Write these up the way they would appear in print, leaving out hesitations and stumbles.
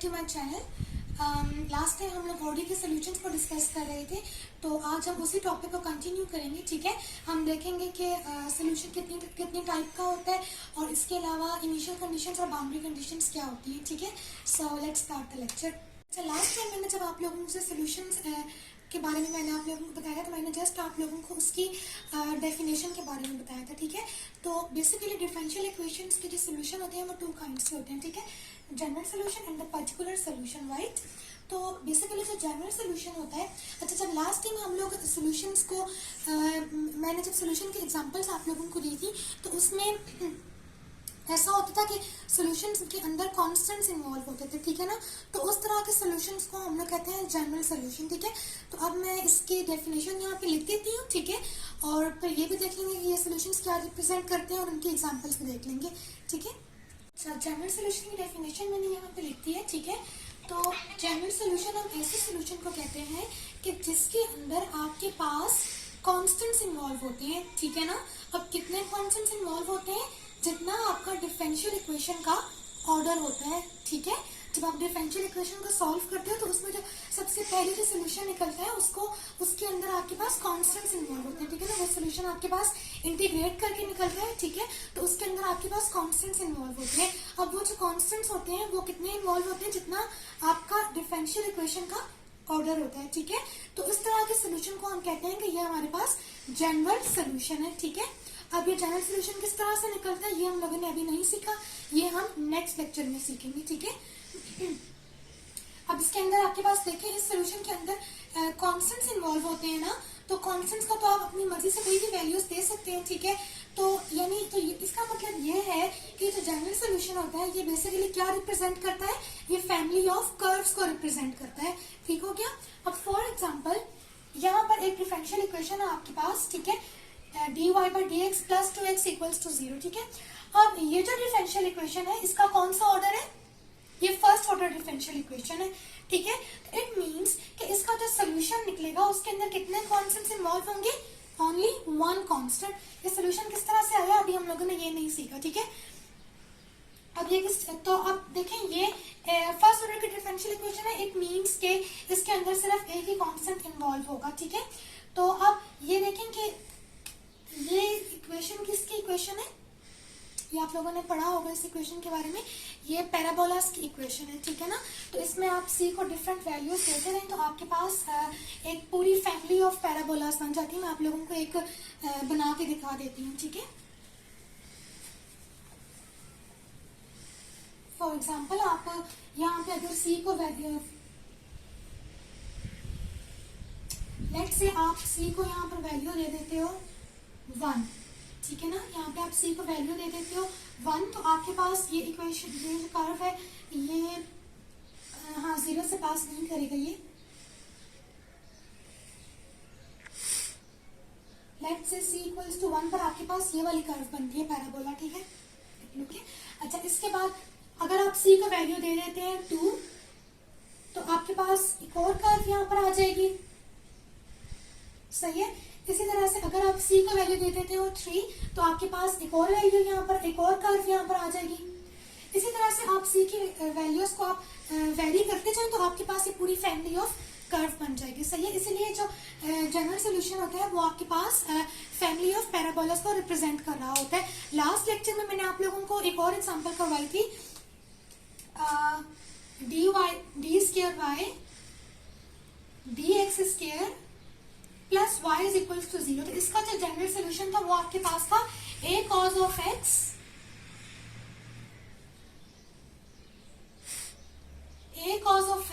To my channel. Last time हम लोग Audi के सॉल्यूशंस को डिस्कस कर रहे थे, तो आज हम उसी टॉपिक को कंटिन्यू करेंगे। ठीक है, हम देखेंगे कि सॉल्यूशन कितनी टाइप का होता है और इसके अलावा इनिशियल कंडीशंस और बाउंड्री कंडीशंस क्या होती हैं। ठीक है, so let's start the lecture. Last time मैंने जब आप लोगों से सॉल्यूशंस के बारे में मैंने आप लोगों को बताया था, मैंने जस्ट आप लोगों को उसकी डेफिनेशन के बारे में बताया था। ठीक है, तो बेसिकली डिफरेंशियल इक्वेशंस के जो सॉल्यूशन होते हैं वो टू काइंड्स के होते हैं। ठीक है, general solution and the particular solution, right. तो बेसिकली जो जनरल सॉल्यूशन होता है, अच्छा जब लास्ट टाइम हम लोग सॉल्यूशंस को मैंने जब सॉल्यूशन के एग्जांपल्स आप लोगों को दी थी, तो उसमें ऐसा होता था कि सॉल्यूशंस के अंदर कॉन्स्टेंट्स इन्वॉल्व होते थे। ठीक है ना, तो उस तरह के सॉल्यूशंस को हम लोग कहते हैं जनरल सॉल्यूशन। ठीक है, तो अब मैं इसकी डेफिनेशन यहाँ पे लिख देती हूँ। ठीक है, और फिर ये भी देख लेंगे कि ये सॉल्यूशंस क्या रिप्रेजेंट करते हैं और उनके एग्जांपल्स भी देख लेंगे। ठीक है, अच्छा जनरल सॉल्यूशन की डेफिनेशन मैंने यहाँ पे लिख दी है। ठीक है, तो जनरल सॉल्यूशन हम ऐसे सॉल्यूशन को कहते हैं कि जिसके अंदर आपके पास कॉन्स्टेंट्स इन्वॉल्व होते हैं। ठीक है ना, अब कितने कॉन्स्टेंट्स इन्वॉल्व होते हैं? जितना आपका डिफरेंशियल इक्वेशन का ऑर्डर होता है। ठीक है, जब आप डिफरेंशियल इक्वेशन को सॉल्व करते हो तो उसमें जो सबसे पहले जो सोल्यूशन निकलता है उसके अंदर आपके पास कॉन्स्टेंट्स इन्वॉल्व होते हैं। ठीक है ना, वो सोल्यूशन आपके पास इंटीग्रेट करके निकलता है। ठीक है, तो उसके अंदर आपके पास कॉन्स्टेंट्स इन्वॉल्व होते हैं। अब वो जो कॉन्स्टेंट्स होते हैं वो कितने इन्वॉल्व होते हैं? जितना आपका डिफरेंशियल इक्वेशन का ऑर्डर होता है। ठीक है, तो इस तरह के सोल्यूशन को हम कहते हैं कि ये हमारे पास जनरल सोल्यूशन है। ठीक है, अब ये जनरल सोल्यूशन किस तरह से निकलता है ये हम लोगों ने अभी नहीं सीखा, ये हम नेक्स्ट लेक्चर में सीखेंगे। ठीक है, अब इसके अंदर आपके पास देखें, इस सोल्यूशन के अंदर कॉन्स्टेंट्स इन्वॉल्व होते हैं ना, तो कॉन्स्टेंट्स का तो आप अपनी मर्जी से कोई भी वैल्यूज दे सकते हैं। ठीक है, तो यानी तो इसका मतलब ये है कि जो जनरल सोल्यूशन होता है ये बेसिकली क्या रिप्रेजेंट करता है? ये फैमिली ऑफ कर्व्स को रिप्रेजेंट करता है। ठीक हो गया। अब फॉर एग्जाम्पल यहाँ पर एक डिफरेंशियल इक्वेशन है आपके पास। ठीक है, dy by dx plus 2x equals to 0। ठीक है, अब ये जो डिफरेंशियल इक्वेशन है इसका कौन सा ऑर्डर है? ये फर्स्ट ऑर्डर डिफरेंशियल इक्वेशन है। ठीक है, तो इट मींस कि इसका जो सोल्यूशन निकलेगा उसके अंदर कितने कॉन्स्टेंट्स इन्वॉल्व होंगे? Only one constant. ये सोल्यूशन किस तरह से आया अभी हम लोगों ने ये नहीं सीखा। ठीक है, अब ये तो अब देखें, ये फर्स्ट ऑर्डर की डिफरेंशियल इक्वेशन है। इट मींस के इसके अंदर सिर्फ एक ही कांस्टेंट इन्वॉल्व होगा। ठीक है, तो अब ये देखें कि ये इक्वेशन किसकी इक्वेशन है? ये आप लोगों ने पढ़ा होगा इस इक्वेशन के बारे में, ये पैराबोलास की इक्वेशन है। ठीक है ना, तो इसमें आप सी को डिफरेंट वैल्यूज देते रहें तो आपके पास एक पूरी फैमिली ऑफ पैराबोलास बन जाती है। मैं आप लोगों को एक बना के दिखा देती हूँ। ठीक है, फॉर एग्जाम्पल आप यहाँ पे अगर सी को वैल्यू, लेट्स से आप सी को यहाँ पर वैल्यू दे देते हो 1। ठीक है ना, यहाँ पे आप सी को वैल्यू दे देते हो 1, तो आपके पास ये इक्वेशन, ये जो कर्व है ये हाँ 0 से पास नहीं करेगा। ये let's say C equals to 1 पर आपके पास ये वाली कर्व बनती है पैराबोला। ठीक है, ओके। अच्छा, इसके बाद अगर आप सी को वैल्यू दे देते हैं 2, तो आपके पास एक और कर्व यहाँ पर आ जाएगी। सही है, इसी तरह से अगर आप c को वैल्यू दे देते हो 3, तो आपके पास एक और वैल्यू यहाँ पर, एक और कर्व यहाँ पर आ जाएगी। इसी तरह से आप c की वैल्यूज को आप वेरी करते जाएं तो आपके पास ये पूरी फैमिली ऑफ कर्व बन जाएगी। सही है, इसीलिए जो जनरल सोल्यूशन होता है वो आपके पास फैमिली ऑफ पैराबोलास को रिप्रेजेंट कर रहा होता है। लास्ट लेक्चर में मैंने आप लोगों को एक और एग्जाम्पल करवाई थी, D square Y dx square plus y is equals to 0। तो इसका जो जनरल सोल्यूशन था वो आपके पास था a cos of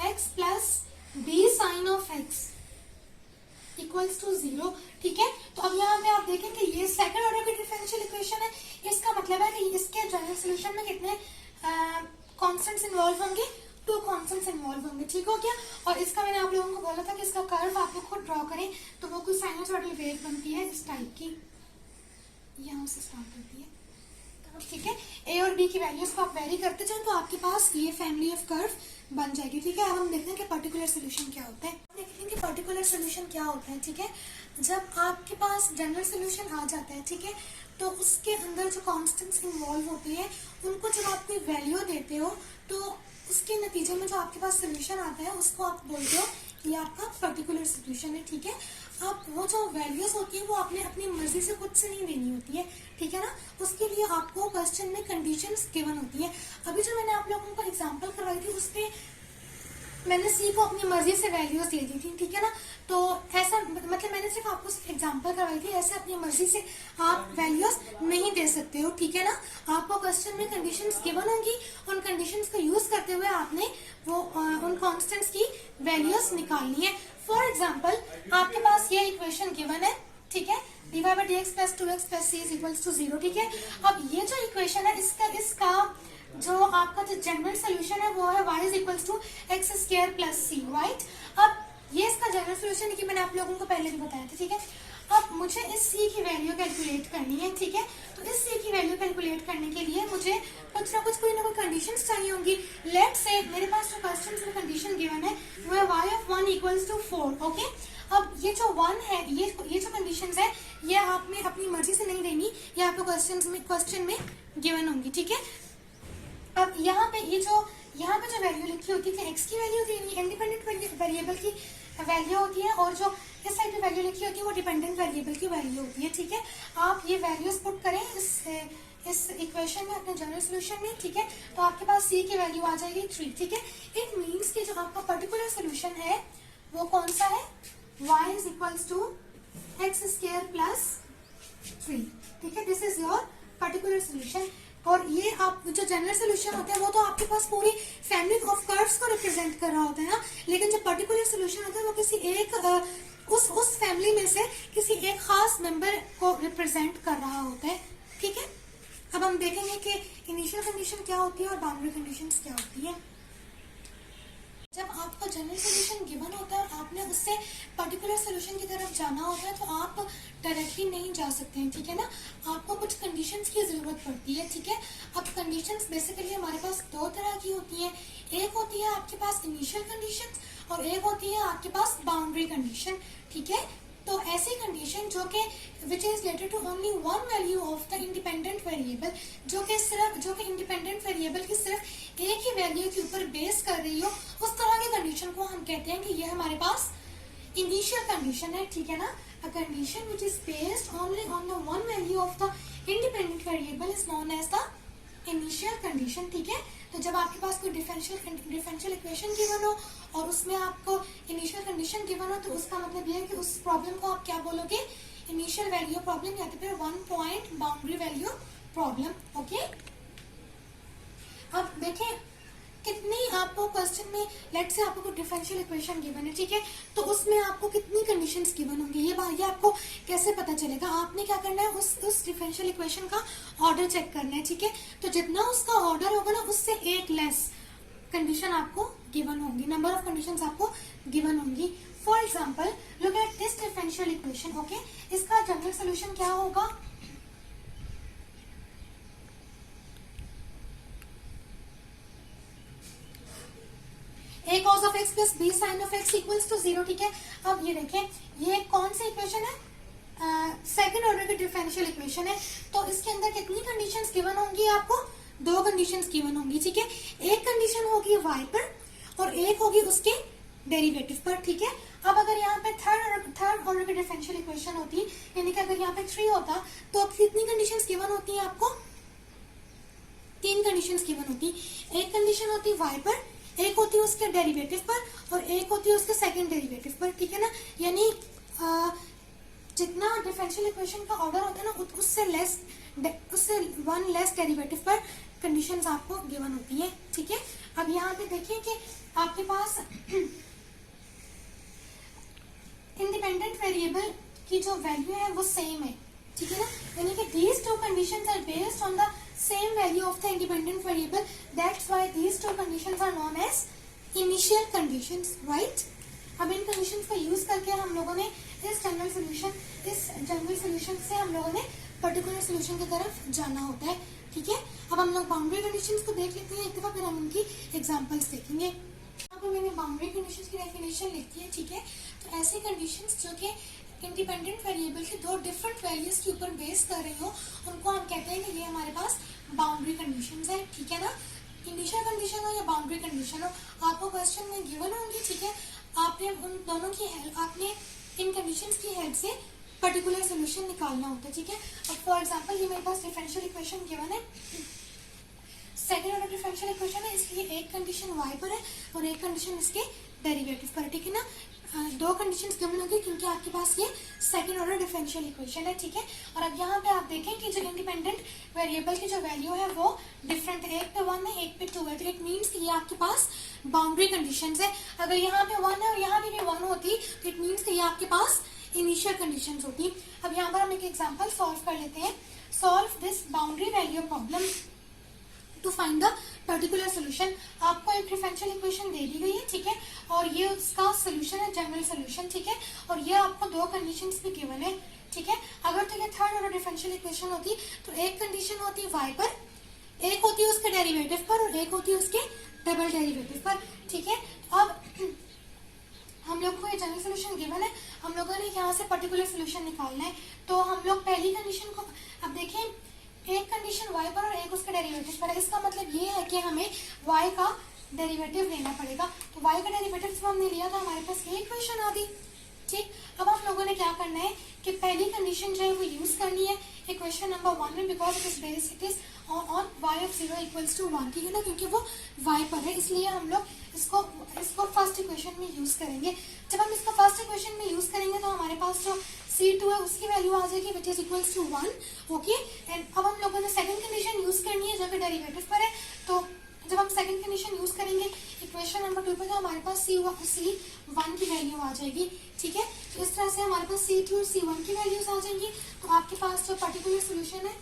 x plus b sine of x equals to 0। ठीक है, तो अब यहाँ पे आप देखें कि ये सेकंड ऑर्डर की डिफरेंशियल इक्वेशन है। इसका मतलब है कि इसके जनरल सोल्यूशन में कितने कॉन्स्टेंट्स इन्वॉल्व होंगे? 2 कॉन्स्टेंट्स इन्वॉल्व होंगे। ठीक हो गया। और इसका मैंने आप लोगों को बोला था कि इसका कर्व आप लोग खुद ड्रॉ करें तो वो कोई साइनसॉइडल वेव बनती है इस टाइप की, यहाँ से स्टार्ट होती है। ठीक है, ए और बी की वैल्यूज को आप वेरी करते जाएं तो आपके पास ये फैमिली ऑफ कर्व बन जाएगी। ठीक है, अब हम देखते हैं कि पर्टिकुलर सोल्यूशन क्या होता है। देखते हैं कि पर्टिकुलर सोल्यूशन क्या होता है। ठीक है, जब आपके पास जनरल सोल्यूशन आ जाता है, ठीक है, तो उसके अंदर जो कॉन्स्टेंट्स इन्वॉल्व होती है उनको जब आप कोई वैल्यू देते हो तो उसके नतीजे में जो आपके पास सोल्यूशन आता है उसको आप बोलते हो कि आपका पर्टिकुलर सोल्यूशन है, ठीक है। अब वो जो वैल्यूज होती है वो आपने अपनी मर्जी से खुद से नहीं देनी होती है, ठीक है ना। उसके लिए आपको क्वेश्चन में कंडीशंस गिवन होती है। अभी जो मैंने आप लोगों को एग्जांपल करवाई थी उसपे मैंने सी को अपनी मर्जी से वैल्यूज दे दी थी, ठीक है ना। तो ऐसा मतलब मैंने सिर्फ आपको एग्जांपल करवाई थी, ऐसे अपनी मर्जी से आप वैल्यूज नहीं दे सकते हो, ठीक है ना। आपको क्वेश्चन में कंडीशंस गिवन होंगी, उन कंडीशंस को यूज करते हुए आपने वो उन कॉन्स्टेंट्स की वैल्यूज निकालनी है। फॉर एग्जाम्पल आपके पास ये इक्वेशन गिवन है, ठीक है, dy by dx plus 2x plus c is equals to 0, ठीक है। अब ये जो इक्वेशन है इसका जो आपका जो जनरल सोल्यूशन है वो है y is equals to x square plus c, right. अब ये इसका जनरल सोल्यूशन है कि मैंने आप लोगों को पहले भी बताया था, ठीक है। अब मुझे इस c की वैल्यू कैलकुलेट करनी है, ठीक है। तो इस c की वैल्यू कैलकुलेट करने के लिए मुझे कुछ ना कुछ कोई ना कोई कंडीशंस चाहिए होंगी। लेट्स से मेरे पास जो क्वेश्चन में कंडीशन गिवन है वो है y of 1 equals to 4, okay. अब ये जो 1 है, ये जो कंडीशंस है ये आपने अपनी मर्जी से नहीं देनी, ये आपको क्वेश्चन में गिवन होंगी, ठीक है। अब यहाँ पे जो वैल्यू लिखी होती है x की वैल्यू होती है, इंडिपेंडेंट वेरिएबल की वैल्यू होती है, और जो इस साइड पे वैल्यू लिखी होती है वो डिपेंडेंट वेरिएबल की वैल्यू होती है, ठीक है। आप ये वैल्यूज पुट करें इस इक्वेशन में अपने जनरल सोल्यूशन में, ठीक है। तो आपके पास c की वैल्यू आ जाएगी 3, ठीक है। इट मीन्स कि जो आपका पर्टिकुलर सोल्यूशन है वो कौन सा है, y is equals to x square plus 3, ठीक है। This is your particular solution. और ये आप जो जनरल सोल्यूशन होता है वो तो आपके पास पूरी फैमिली ऑफ कर्व्स को रिप्रेजेंट कर रहा होता है ना, लेकिन जो पर्टिकुलर सोल्यूशन होता है वो किसी एक उस फैमिली में से किसी एक खास मेंबर को रिप्रेजेंट कर रहा होता है, ठीक है। अब हम देखेंगे कि इनिशियल कंडीशन क्या होती है और बाउंड्री कंडीशंस क्या होती है। जब आपको जनरल सोल्यूशन गिवन होता है और आपने उससे पर्टिकुलर सोल्यूशन की तरफ जाना होता है तो आप डायरेक्टली नहीं जा सकते हैं, ठीक है ना। आपको कुछ कंडीशंस की जरूरत पड़ती है, ठीक है। अब कंडीशंस बेसिकली हमारे पास दो तरह की होती है, एक होती है आपके पास इनिशियल कंडीशंस और एक होती है आपके पास बाउंड्री कंडीशन, ठीक है। तो ऐसी कंडीशन जो कि which is related to only one value of the independent variable, जो कि इंडिपेंडेंट वेरिएबल की सिर्फ एक ही वैल्यू के ऊपर बेस कर रही हो, उस तरह की कंडीशन को हम कहते हैं कि ये हमारे पास इनिशियल कंडीशन है, ठीक है ना। A condition which is based only on the one value of the independent variable is known as the initial condition, ठीक है। तो जब आपके पास कोई डिफरेंशियल इक्वेशन गिवन हो और उसमें आपको इनिशियल कंडीशन गिवन हो तो उसका मतलब यह है कि उस प्रॉब्लम को आप क्या बोलोगे, इनिशियल वैल्यू प्रॉब्लम या तो फिर 1 point boundary value problem, okay. अब देखें कितनी आपको क्वेश्चन में लेट्स से आपको डिफरेंशियल इक्वेशन गिवन है, ठीक है। तो उसमें आपको कितनी कंडीशंस गिवन होंगी ये आपको कैसे पता चलेगा। आपने क्या करना है, उस डिफरेंशियल इक्वेशन का ऑर्डर चेक करना है, ठीक है। तो जितना उसका ऑर्डर होगा ना उससे एक लेस कंडीशन आपको गिवन होंगी, नंबर ऑफ कंडीशंस आपको गिवन होंगी। For example look at this differential equation, okay. इसका जनरल सोल्यूशन क्या होगा, a cos of x plus b sin of x equals to 0, ठीक है। अब ये देखें ये कौन सी इक्वेशन है, सेकंड ऑर्डर की डिफरेंशियल इक्वेशन है। तो इसके अंदर कितनी कंडीशंस गिवन होंगी, आपको दो कंडीशंस गिवन होंगी, ठीक है। एक कंडीशन होगी y पर और एक होगी उसके डेरिवेटिव पर, ठीक है। अब अगर यहाँ पे थर्ड ऑर्डर की डिफरेंशियल इक्वेशन होती, यानी कि अगर यहाँ पे 3 होता तो अब कितनी कंडीशंस गिवन होती है, आपको 3 कंडीशंस गिवन होती। एक कंडीशन होती y पर, एक होती है उसके डेरिवेटिव पर और एक होती है उसके सेकंड डेरिवेटिव पर, ठीक है ना। यानी जितना डिफरेंशियल इक्वेशन का ऑर्डर होता है ना उससे 1 लेस डेरिवेटिव पर कंडीशंस आपको गिवन होती है, ठीक है। अब यहाँ पे देखिए कि आपके पास इंडिपेंडेंट वेरिएबल की जो वैल्यू है वो सेम है, ठीक है ना। यानी कि these two conditions are based on the same value of the independent variable. That's why these two conditions are known as initial conditions, right? अब इन कंडीशंस को यूज करके हम लोगों ने इस जनरल सोल्यूशन से हम लोगों ने पर्टिकुलर सोल्यूशन की तरफ जाना होता है, ठीक है। अब हम लोग बाउंड्री कंडीशंस को देख लेते हैं एक दफा, फिर हम उनकी एग्जांपल्स देखेंगे। यहाँ पे मैंने बाउंड्री कंडीशंस की डेफिनेशन लिखी है, ठीक है। तो ऐसी कंडीशंस जो कि इंडिपेंडेंट वेरिएबल के दो डिफरेंट वैल्यूज के ऊपर बेस कर रही हो, उनको हम कहते हैं कि ये हमारे पास बाउंड्री कंडीशंस है, ठीक है ना। इनिशियल कंडीशन हो या बाउंड्री कंडीशन हो, आपको क्वेश्चन में गिवन होंगी, ठीक है। आपने उन दोनों की हेल्प, आपने इन कंडीशंस की हेल्प से पर्टिकुलर सोल्यूशन निकालना होता है, ठीक है। अब फॉर एग्जांपल ये मेरे पास डिफरेंशियल इक्वेशन गिवन है, सेकेंड ऑर्डर डिफरेंशियल इक्वेशन है, इसलिए एक कंडीशन y पर है और एक कंडीशन इसके डेरिवेटिव पर, ठीक है ना। दो कंडीशंस गिवन होगी क्योंकि आपके पास ये सेकेंड ऑर्डर डिफरेंशियल इक्वेशन है, ठीक है। और अब यहाँ पे आप देखें कि जो इंडिपेंडेंट वेरिएबल की जो वैल्यू है वो डिफरेंट है, एक पे 1 है एक पे 2 है, तो इट मीन्स कि ये आपके पास बाउंड्री कंडीशंस है। अगर यहाँ पे 1 है और यहाँ पे भी 1 होती तो इट मीन्स कि ये आपके पास इनिशियल कंडीशंस होती। अब यहाँ पर हम एक एग्जांपल सॉल्व कर लेते हैं। Solve this boundary value problem to find the particular solution. आपको एक डिफरेंशियल इक्वेशन दे दी गई है, ठीक है, और ये उसका सोल्यूशन है, जनरल सोल्यूशन, ठीक है, और ये आपको दो कंडीशंस भी गिवन है, ठीक है। अगर तो ये थर्ड ऑर्डर डिफरेंशियल इक्वेशन होती तो एक कंडीशन होती y पर, एक होती है उसके डेरिवेटिव पर और एक होती है उसके डबल डेरिवेटिव पर, ठीक है। अब हम लोग को ये जनरल सोल्यूशन गिवन है, हम लोगों ने यहाँ से पर्टिकुलर सोल्यूशन निकालना है। तो हम लोग पहली कंडीशन को, अब देखें एक कंडीशन y पर और एक उसके डेरिवेटिव पर है, इसका मतलब ये है कि हमें y का डेरिवेटिव लेना पड़ेगा। तो y का डेरिवेटिव जब हमने लिया तो हमारे पास ये इक्वेशन आ गई, ठीक। अब हम लोगों ने क्या करना है कि पहली कंडीशन जो है वो यूज करनी है इक्वेशन नंबर 1 में, because it is based, it is on y of 0 equals to 1, ठीक है ना, क्योंकि वो y पर है, इसलिए हम लोग इसको फर्स्ट इक्वेशन में यूज करेंगे। जब हम इसको फर्स्ट इक्वेशन में यूज करेंगे तो हमारे पास जो C2 है उसकी वैल्यू आ जाएगी which is equals to 1, okay. And अब हम लोगों ने सेकंड कंडीशन यूज करनी है जो कि डेरिवेटिव पर है। तो जब हम सेकंड कंडीशन यूज करेंगे इक्वेशन नंबर 2 पे तो हमारे पास C1 की वैल्यू आ जाएगी, ठीक है। तो इस तरह से हमारे पास C2 और C1 की वैल्यूज आ जाएंगी। तो आपके पास जो पर्टिकुलर सोल्यूशन है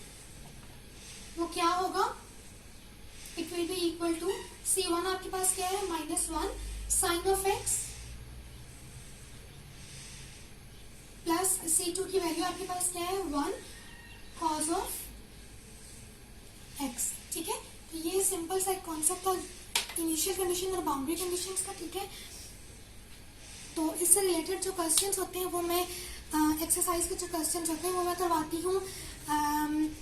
वो क्या होगा, it will be equal to C1 आपके पास क्या है -1 sign of x plus C2 की वैल्यू आपके पास क्या है 1 कॉज ऑफ x, ठीक है। तो ये सिंपल सा कॉन्सेप्ट और इनिशियल कंडीशन और बाउंड्री कंडीशंस का, ठीक है। तो इससे रिलेटेड जो क्वेश्चंस होते हैं वो मैं एक्सरसाइज के जो क्वेश्चंस होते हैं वो मैं करवाती हूँ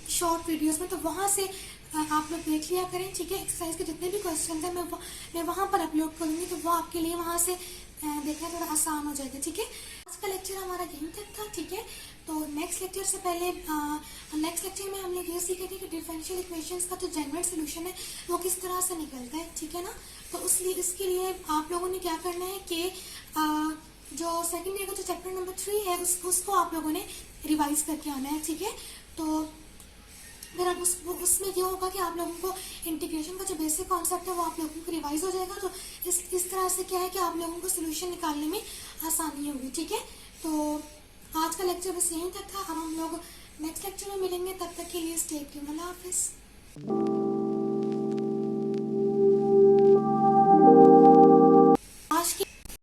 शॉर्ट वीडियोस में, तो वहाँ से आप लोग देख लिया करें, ठीक है। एक्सरसाइज के जितने भी क्वेश्चंस हैं मैं वहाँ पर अपलोड करूँगी, तो वो आपके लिए वहाँ से देखना थोड़ा आसान हो जाएगा, ठीक है। आज का लेक्चर हमारा यहीं तक था, ठीक है। तो नेक्स्ट लेक्चर से पहले नेक्स्ट लेक्चर में हम लोग ये सीखेंगे कि डिफरेंशियल इक्वेशंस का जो जनरल सोल्यूशन है वो किस तरह से निकलता है, ठीक है ना। तो इसके लिए आप लोगों ने क्या करना है कि जो सेकेंड ईयर का जो चैप्टर नंबर 3 है उसको आप लोगों ने रिवाइज करके आना है, ठीक है। तो फिर अब उसमें ये होगा कि आप लोगों को इंटीग्रेशन का जो बेसिक कॉन्सेप्ट है वो आप लोगों को रिवाइज हो जाएगा। तो इस तरह से क्या है कि आप लोगों को सोल्यूशन निकालने में आसानी होगी, ठीक है। तो आज का लेक्चर बस यहीं तक था। अब हम लोग नेक्स्ट लेक्चर में मिलेंगे, तब तक के लिए स्टे ट्यून्ड, अल्लाह हाफिज़।